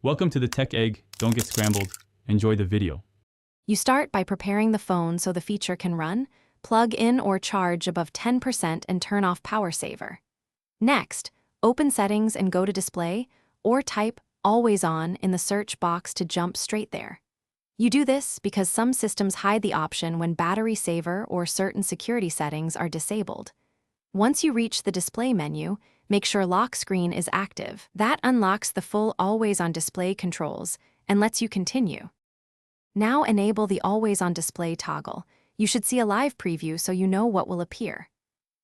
Welcome to the Tech Egg. Don't get scrambled. Enjoy the video. You start by preparing the phone so the feature can run, plug in or charge above 10% and turn off power saver. Next, open Settings and go to Display, or type Always On in the search box to jump straight there. You do this because some systems hide the option when battery saver or certain security settings are disabled. Once you reach the display menu, make sure lock screen is active. That unlocks the full Always On Display controls and lets you continue. Now enable the Always On Display toggle. You should see a live preview so you know what will appear.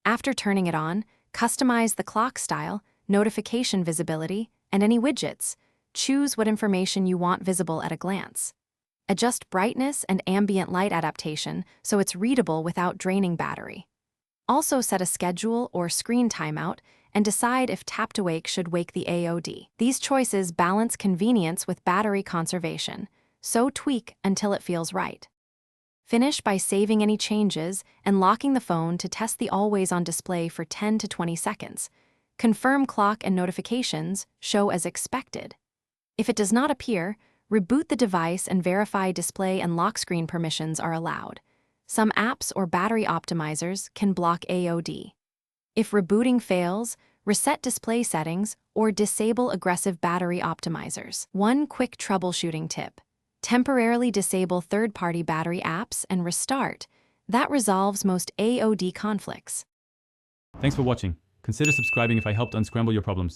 After turning it on, customize the clock style, notification visibility, and any widgets. Choose what information you want visible at a glance. Adjust brightness and ambient light adaptation so it's readable without draining battery. Also set a schedule or screen timeout and decide if Tap to Wake should wake the AOD. These choices balance convenience with battery conservation, so tweak until it feels right. Finish by saving any changes and locking the phone to test the Always On display for 10 to 20 seconds. Confirm clock and notifications show as expected. If it does not appear, reboot the device and verify display and lock screen permissions are allowed. Some apps or battery optimizers can block AOD. If rebooting fails, reset display settings or disable aggressive battery optimizers. One quick troubleshooting tip: temporarily disable third-party battery apps and restart. That resolves most AOD conflicts. Thanks for watching. Consider subscribing if I helped unscramble your problems.